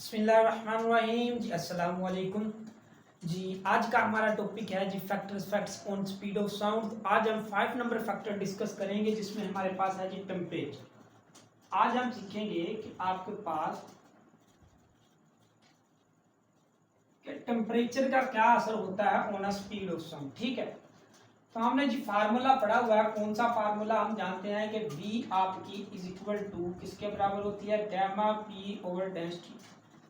बिस्मिल्लाहिर्रहमानिर्रहीम जी, अस्सलाम वालेकुम जी। आज का हमारा टॉपिक है जी facts on speed of sound. आज हम 5 नंबर फैक्टर डिस्कस करेंगे जिसमें हमारे पास है जी टेम्परेचर। आज हम सीखेंगे कि आपके पास टेम्परेचर का क्या असर होता है ऑन स्पीड ऑफ साउंड। ठीक है, तो हमने जी फार्मूला पढ़ा हुआ है। कौन सा फार्मूला? हम जानते हैं कि V आपकी इज इक्वल टू किसके बराबर होती है? Gamma P over density.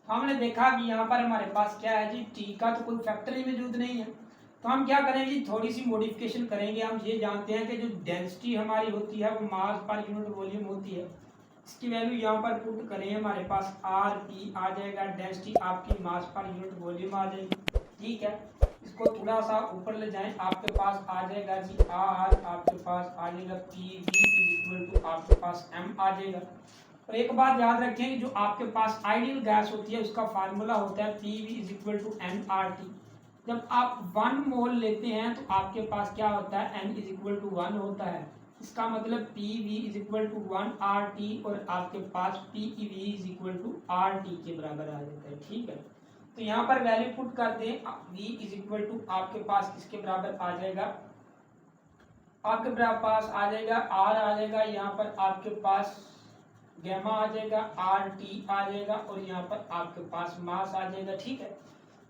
हमने देखा कि यहाँ पर हमारे पास क्या है जी, टी का तो कोई फैक्टर ही मौजूद नहीं है। तो हम क्या करेंगे जी, थोड़ी सी मॉडिफिकेशन करेंगे। हम ये जानते हैं कि जो डेंसिटी हमारी होती है वो मास पर यूनिट वॉल्यूम होती है। इसकी वैल्यू यहाँ पर पुट करें, हमारे पास आर पी आ जाएगा, डेंसिटी आपकी मास पर यूनिट वॉल्यूम आ जाएगी। ठीक है, इसको थोड़ा सा ऊपर ले जाएं, आपके पास आ जाएगा जी आर, आपके पास आ जाएगा P V is equal to आपके पास एम आ जाएगा। और एक बात याद रखें कि जो आपके पास आइडियल गैस होती है उसका फार्मूला होता है P V is equal to N R T. जब आप 1 मोल लेते हैं तो आपके पास क्या होता है? एन इज इक्वल टू 1 होता है। इसका मतलब P V is equal to 1 R T और आपके पास P E V is equal to R T के बराबर आ जाता है। ठीक है, तो यहाँ पर वैल्यू पुट कर दें, v इज इक्वल टू आपके पास किसके बराबर आ जाएगा? आपके पास आ जाएगा r आ जाएगा, यहाँ पर आपके पास गैमा आ जाएगा, आर टी आ जाएगा और यहाँ पर आपके पास मास आ जाएगा। ठीक है,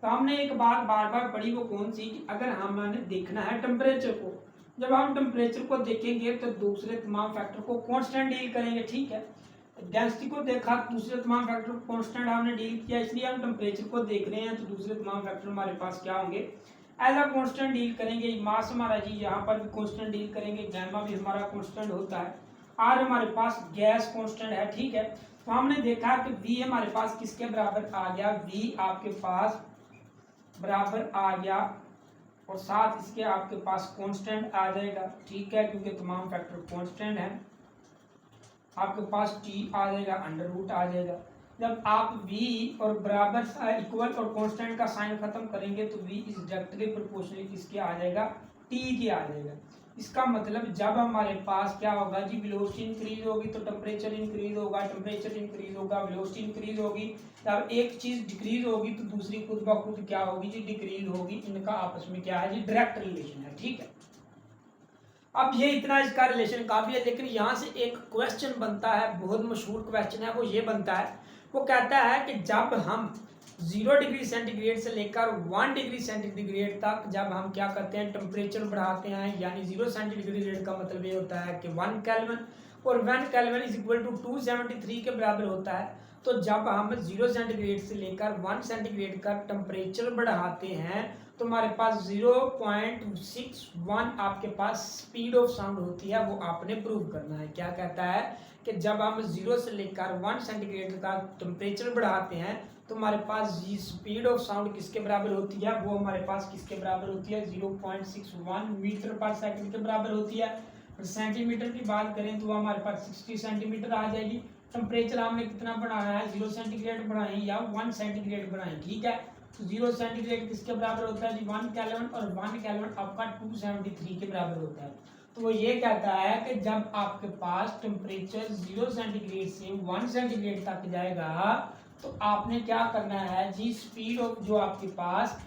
तो हमने एक बात बार बार पढ़ी, वो कौन सी कि अगर हमने देखना है टेम्परेचर को, जब हम टेम्परेचर को देखेंगे तो दूसरे तमाम फैक्टर को कांस्टेंट डील करेंगे। ठीक है, डेंसिटी को देखा, दूसरे तमाम फैक्टर को कांस्टेंट हमने डील किया, इसलिए हम टेम्परेचर को देख रहे हैं तो दूसरे तमाम फैक्टर हमारे पास क्या होंगे? एज अ कांस्टेंट डील करेंगे। मास हमारा जी यहाँ पर भी कांस्टेंट डील करेंगे, गैमा भी हमारा कांस्टेंट होता है, आर हमारे पास गैस कांस्टेंट है। ठीक है, तो हमने देखा कि V हमारे पास किसके बराबर आ गया? V आपके पास बराबर आ गया और साथ इसके आपके पास कांस्टेंट आ जाएगा। ठीक है, क्योंकि तमाम फैक्टर कांस्टेंट है। आपके पास टी आ जाएगा, अंडर रूट आ जाएगा। जब आप v और बराबर इक्वल और कांस्टेंट का साइन खत्म करेंगे तो v इज डायरेक्टली प्रोपोर्शनल किसके आ जाएगा? t के आ जाएगा। इसका मतलब जब हमारे पास क्या होगा जी, वेलोसिटी इंक्रीज होगी तो टेम्परेचर इंक्रीज होगा, टेम्परेचर इंक्रीज होगा, वेलोसिटी इंक्रीज होगी। जब एक चीज डिक्रीज होगी तो दूसरी खुद ब खुद क्या होगी जी? डिक्रीज होगी। इनका आपस में क्या है जी? डायरेक्ट रिलेशन है। ठीक है, अब ये इतना इसका रिलेशन काफी है, लेकिन यहाँ से एक क्वेश्चन बनता है, बहुत मशहूर क्वेश्चन है। वो ये बनता है, वो कहता है कि जब हम 0 डिग्री सेंटीग्रेड से लेकर 1 डिग्री सेंटीग्रेड तक जब हम क्या करते हैं? टेम्परेचर बढ़ाते हैं, यानी 0 सेंटीग्रेड का मतलब ये होता है कि 1 केल्विन और 1 केल्विन इज इक्वल टू 273 के बराबर होता है। तो जब हम 0 सेंटीग्रेड से लेकर 1 सेंटीग्रेड का टेम्परेचर बढ़ाते हैं तो हमारे पास 0.61 आपके पास स्पीड ऑफ साउंड होती है। वो आपने प्रूव करना है। क्या कहता है कि जब हम 0 से लेकर 1 सेंटीग्रेड का टेम्परेचर बढ़ाते हैं तो हमारे पास स्पीड ऑफ साउंड किसके बराबर होती है? वो हमारे पास किसके बराबर होती है? 0.61 मीटर पर सेकंड के बराबर होती है। सेंटीमीटर की बात करें तो हमारे पास 60 सेंटीमीटर आ जाएगी। टेम्परेचर हमने कितना बढ़ाया है? 0 सेंटीग्रेड बढ़ाएं या 1 सेंटीग्रेड बढ़ाएं। ठीक है, 0 सेंटीग्रेड किसके बराबर होता है जी? 1 केल्विन और 1 केल्विन आपका 273 के बराबर होता है। तो वो ये कहता है कि जब आपके पास टेम्परेचर 0 सेंटीग्रेड से 1 सेंटीग्रेड तक जाएगा तो आपने क्या करना है जी? स्पीड ऑफ जो आपके पास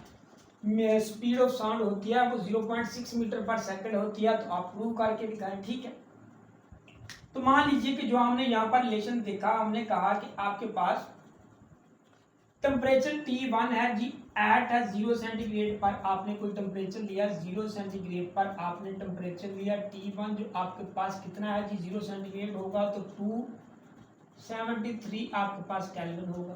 स्पीड ऑफ साउंड होती है वो 0.6 मीटर पर सेकंड होती है। तो आप प्रूव करके दिखाएं। ठीक है, तो मान लीजिए कि जो हमने यहाँ पर रिलेशन देखा, हमने कहा कि आपके पास टेम्परेचर T1 है जी, एट है 0 सेंटीग्रेड पर आपने कोई टेम्परेचर लिया, 0 सेंटीग्रेड पर आपने टेम्परेचर लिया T1 जो आपके पास कितना है जी? 0 सेंटीग्रेड होगा तो 273 आपके पास केल्विन होगा।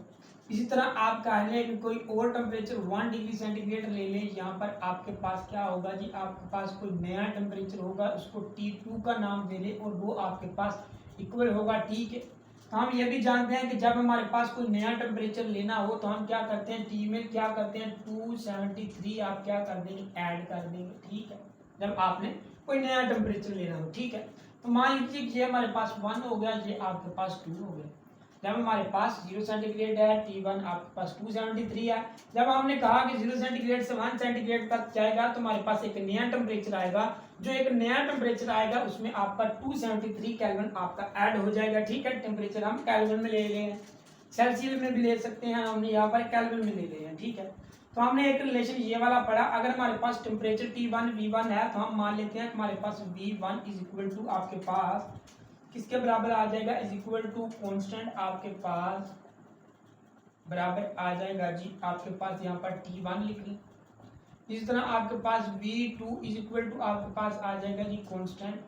इसी तरह आप कह लें कि कोई और टेम्परेचर 1 डिग्री सेंटीग्रेड ले लें, यहाँ पर आपके पास क्या होगा जी? आपके पास कोई नया टेम्परेचर होगा, उसको T2 का नाम दे लें और वो आपके पास इक्वल होगा। ठीक है, तो हम ये भी जानते हैं कि जब हमारे पास कोई नया टेम्परेचर लेना हो तो हम क्या करते हैं? टी में क्या करते हैं? 273 आप क्या कर देंगे? ऐड कर देंगे। ठीक है, जब आपने कोई नया टेम्परेचर लेना हो। ठीक है, तो मान लीजिए ये हमारे पास 1 हो गया, ये आपके पास 2 हो गया। जब हमारे पास 0 सेंटीग्रेड है, T1 आपके पास 273 है। जब हमने कहा कि 0 सेंटीग्रेड से 1 सेंटीग्रेड तक जाएगा तो हमारे पास एक नया टेम्परेचर आएगा। जो एक नया टेम्परेचर आएगा उसमें आपका 273 केल्विन आपका ऐड हो जाएगा। ठीक है, टेम्परेचर हम केल्विन में ले लेंगे। सेल्सियस में भी ले सकते हैं, हमने यहाँ पर केल्विन में ले रहे हैं, ठीक है। तो हमने एक रिलेशन ये वाला पढ़ा, अगर हमारे पास टेम्परेचर T1 V1 है तो हम मान लेते हैं हमारे पास V1 इज इक्वल टू आपके पास किसके बराबर आ जाएगा, इज इक्वल टू कॉन्स्टेंट आपके पास बराबर आ जाएगा जी आपके पास यहाँ पर T1 लिख लें। इस तरह आपके पास V2 इज इक्वल टू आपके पास आ जाएगा जी कॉन्स्टेंट,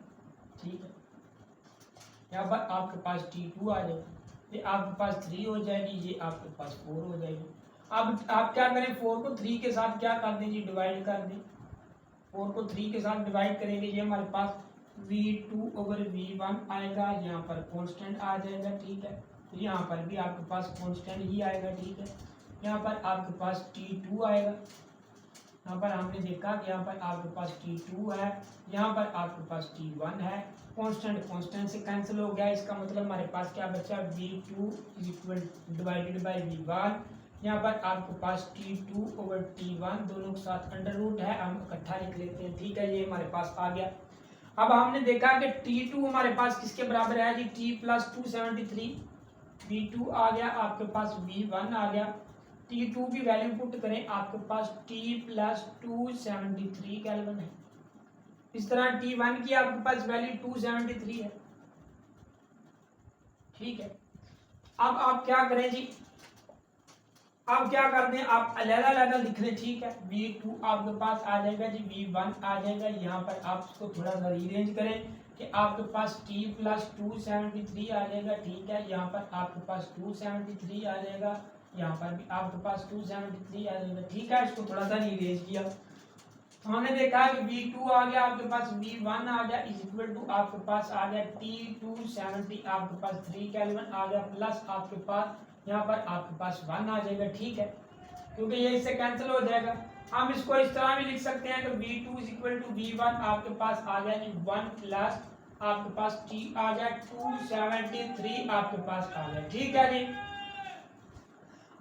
ठीक है। यहाँ पर आपके पास T2 आ जाएगा, ये आपके पास 3 हो जाएगी, ये आपके पास 4 हो जाएगी। अब आप क्या करें, 4 को 3 के साथ क्या कर दें जी, डिवाइड कर दें। 4 को 3 के साथ डिवाइड करेंगे, ये हमारे पास V2 ओवर V1 आएगा, यहाँ पर कांस्टेंट आ जाएगा, ठीक है। यहाँ पर भी आपके पास कांस्टेंट ही आएगा, ठीक है। यहाँ पर आपके पास T2 आएगा, यहाँ पर हमने देखा कि यहाँ पर आपके पास T2 है, यहाँ पर आपके पास T1 है, कांस्टेंट कांस्टेंट से कैंसिल हो गया, इसका मतलब हमारे पास क्या बचा, V2 is equal divided by V1। यहाँ पर आपके पास T2 ओवर T1 दोनों के साथ अंडर रूट है, हम इकट्ठा लिख लेते हैं, ठीक है। ये हमारे पास आ गया। अब हमने देखा कि T2 हमारे पास किसके बराबर है जी, T प्लस 273, V2 आ गया, आपके पास V1 आ गया। T2 की वैल्यू पुट करें, आपके पास T प्लस 273 केल्विन है। इस तरह T1 की आपके पास वैल्यू 273 है, ठीक है। अब आप क्या करें जी, अब क्या करते हैं, आप अलग-अलग लिख लें, ठीक है। V2 आपके पास आ जाएगा जी, V1 आ जाएगा, यहाँ पर आप इसको थोड़ा सा रीअरेंज करें कि आपके पास T प्लस 273 आ जाएगा, ठीक है। यहाँ पर आपके पास 273 आ जाएगा, यहाँ पर भी आपके पास 273 आ जाएगा, ठीक है। इसको थोड़ा सा रीअरेंज किया तो हमने देखा कि V2 आ गया, आपके पास V1 आ गया इज इक्वल टू आपके पास आ गया T270, आपके पास 3 केल्विन आ गया, प्लस आपके पास यहाँ पर आपके पास 1 आ जाएगा, ठीक है, क्योंकि ये इससे कैंसिल हो जाएगा। हम इसको इस तरह भी लिख सकते हैं कि V2 is equal to V1 आपके पास आ गया जी 1 प्लस आपके पास T आ गया 273 आपके पास आ गया, ठीक है जी।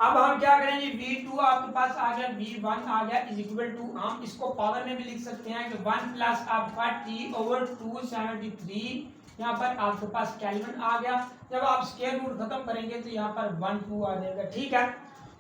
अब हम क्या करें जी, V2 आपके पास आ गया, V1 आ गया इज इक्वल टू, हम इसको पावर में भी लिख सकते हैं कि 1 प्लस आपका T ओवर 273, यहाँ पर आपके पास केल्विन आ गया। जब आप स्क्वायर रूट खत्म करेंगे तो यहाँ पर 1 2 आ जाएगा, ठीक है।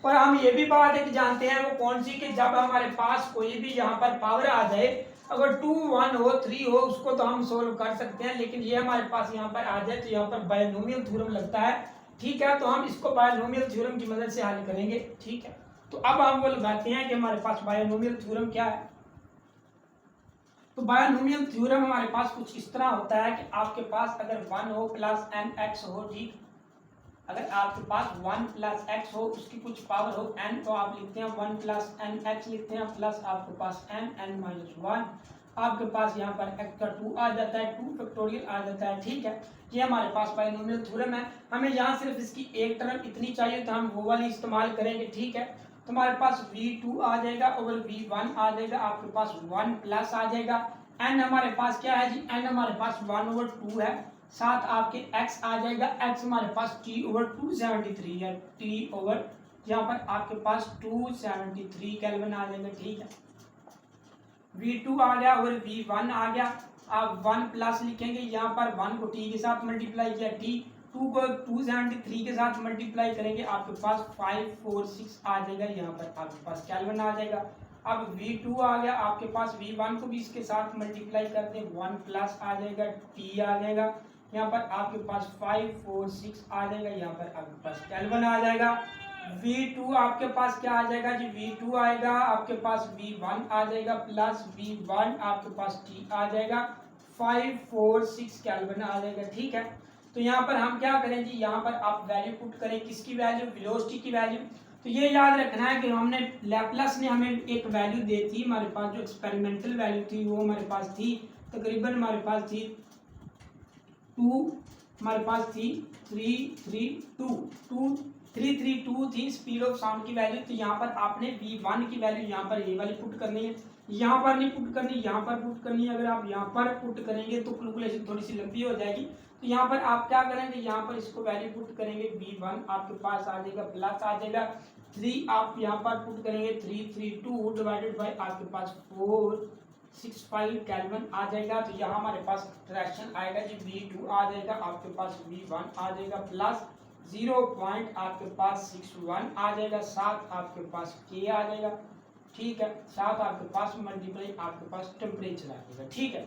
और हम ये भी बात एक जानते हैं, वो कौन सी, कि जब हमारे पास कोई भी यहाँ पर पावर आ जाए, अगर 2 1 हो 3 हो, उसको तो हम सोल्व कर सकते हैं, लेकिन ये हमारे पास यहाँ पर आ जाए तो यहाँ पर बायनोमियल थ्योरम लगता है, ठीक है। तो हम इसको बायनोमियल थ्योरम की मदद से हल करेंगे, ठीक है। तो अब हम वो लगाते हैं कि हमारे पास बायनोमियल थ्योरम क्या है। तो बायनोमियल थ्योरम हमारे पास कुछ इस तरह होता है कि आपके पास अगर 1 हो प्लस nx हो, ठीक, अगर आपके पास 1 प्लस x हो, उसकी कुछ पावर हो n, तो आप लिखते हैं 1 प्लस nx लिखते हैं, प्लस आपके पास n माइनस 1, आपके पास यहाँ पर x का 2 आ जाता है, 2 फैक्टोरियल आ जाता है, ठीक है। ये हमारे पास बायनोमियल थ्योरम है। हमें यहाँ सिर्फ इसकी एक टर्म इतनी चाहिए तो हम वो वाली इस्तेमाल करेंगे, ठीक है। तो हमारे पास V2 आ जाएगा ओवर V1 आ जाएगा, आपके पास 1 प्लस आ जाएगा, n हमारे पास क्या है जी, n हमारे पास 1 ओवर 2 है, साथ आपके x आ जाएगा, x हमारे पास T ओवर 273 है, T ओवर यहाँ पर आपके पास 273 केल्विन आ जाएगा, ठीक है। V2 आ गया और V1 आ गया, आप 1 प्लस लिखेंगे, यहाँ पर 1 को T के साथ मल्टीप्लाई किया, T 2 को 273 के साथ मल्टीप्लाई करेंगे, आपके पास 546 आ जाएगा, यहाँ पर आपके पास केल्विन आ जाएगा। अब V2 आ गया, आपके पास V1 को भी इसके साथ मल्टीप्लाई करते हैं, 1 प्लस आ जाएगा, T आ जाएगा, यहाँ पर आपके पास 546 आ जाएगा, यहाँ पर आपके पास केल्विन आ जाएगा। V2 आपके पास क्या आ जाएगा जी, V2 आएगा, आपके पास V1 आ जाएगा, प्लस V1 आपके पास T आ जाएगा, 546 केल्विन आ जाएगा, ठीक है। तो यहाँ पर हम क्या करें जी, यहाँ पर आप वैल्यू पुट करें, किसकी वैल्यू, वेलोसिटी की वैल्यू। तो ये याद रखना है कि हमने लैप्लास ने हमें एक वैल्यू दी थी, हमारे पास जो एक्सपेरिमेंटल वैल्यू थी वो हमारे पास थी तकरीबन हमारे पास थी 2, हमारे पास थी 332 थी स्पीड ऑफ साउंड की वैल्यू। तो यहाँ पर आपने V1 की वैल्यू यहाँ पर ये वाली पुट करनी है, यहाँ पर नहीं पुट करनी, यहाँ पर पुट करनी है। अगर आप यहाँ पर पुट करेंगे तो कैलकुलेशन थोड़ी सी लंबी हो जाएगी। तो यहाँ पर आप क्या करेंगे, यहाँ पर इसको वैल्यू पुट करेंगे, V1 आपके पास आ जाएगा, प्लस आ जाएगा 3, आप यहाँ पर पुट करेंगे 332 डिवाइडेड बाई आपके पास 465 केल्विन आ जाएगा। तो यहाँ हमारे पास फ्रैक्शन आएगा जी, V2 आ जाएगा, आपके पास V1 आ जाएगा, प्लस 0 पॉइंट आपके पास 61 आ जाएगा, 7 आपके पास के आ जाएगा, ठीक है, 7 आपके पास मल्टीप्लाई आपके पास टेम्परेचर आ जाएगा, ठीक है।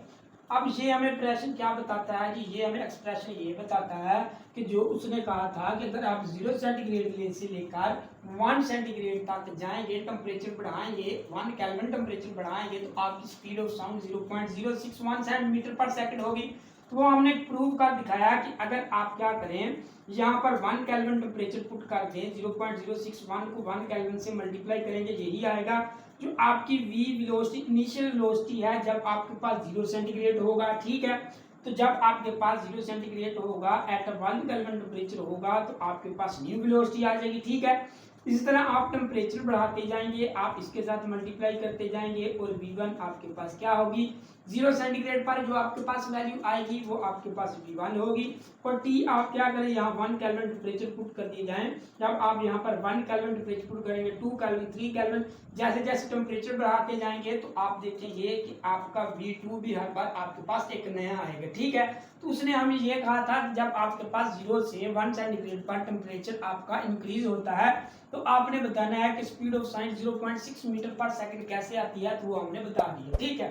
अब ये हमें प्रश्न क्या बताता है कि ये हमें एक्सप्रेशन ये बताता है कि जो उसने कहा था कि अगर आप 0 सेंटीग्रेड से लेकर 1 सेंटीग्रेड तक जाएंगे, टेम्परेचर बढ़ाएंगे, 1 केल्विन टेम्परेचर बढ़ाएंगे तो आपकी स्पीड ऑफ साउंड 0.061 सेंटीमीटर पर सेकंड होगी। तो वो हमने प्रूव कर दिखाया कि अगर आप क्या करें, यहाँ पर 1 केल्विन टेम्परेचर पुट कर दें, 0.061 को 1 केल्विन से मल्टीप्लाई करेंगे, यही आएगा जो आपकी वी वेलोसिटी इनिशियल वेलोसिटी है जब आपके पास 0 सेंटीग्रेड होगा, ठीक है। तो जब आपके पास 0 सेंटीग्रेड होगा एट 1 केल्विन टेम्परेचर होगा तो आपके पास न्यू वेलोसिटी आ जाएगी, ठीक है। इसी तरह आप टेम्परेचर बढ़ाते जाएंगे, आप इसके साथ मल्टीप्लाई करते जाएंगे और V1 आपके पास क्या होगी, 0 सेंटीग्रेड पर जो आपके पास वैल्यू आएगी वो आपके पास V1 होगी। और T आप क्या करें, यहाँ 1 केल्विन टेम्परेचर पुट कर दिए जाए, जब आप यहाँ पर 1 केल्विन टेम्परेचर पुट करेंगे, 2 केल्विन, 3 केल्विन, जैसे जैसे टेम्परेचर बढ़ाते जाएंगे तो आप देखेंगे कि आपका V2 भी हर बार आपके पास एक नया आएगा, ठीक है। तो उसने हमें ये कहा था जब आपके पास 0 से 1 सेंटीग्रेड पर टेम्परेचर आपका इंक्रीज होता है तो आपने बताना है कि स्पीड ऑफ साउंड 0.6 मीटर पर सेकंड कैसे आती है, तो वो हमने बता दिया, ठीक है।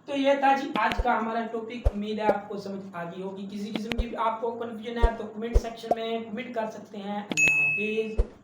तो ये था जी आज का हमारा टॉपिक, उम्मीद है आपको समझ आ गई होगी। किसी किस्म की आपको कंफ्यूजन है तो कमेंट सेक्शन में कमेंट कर सकते हैं। अल्लाह हाफिज।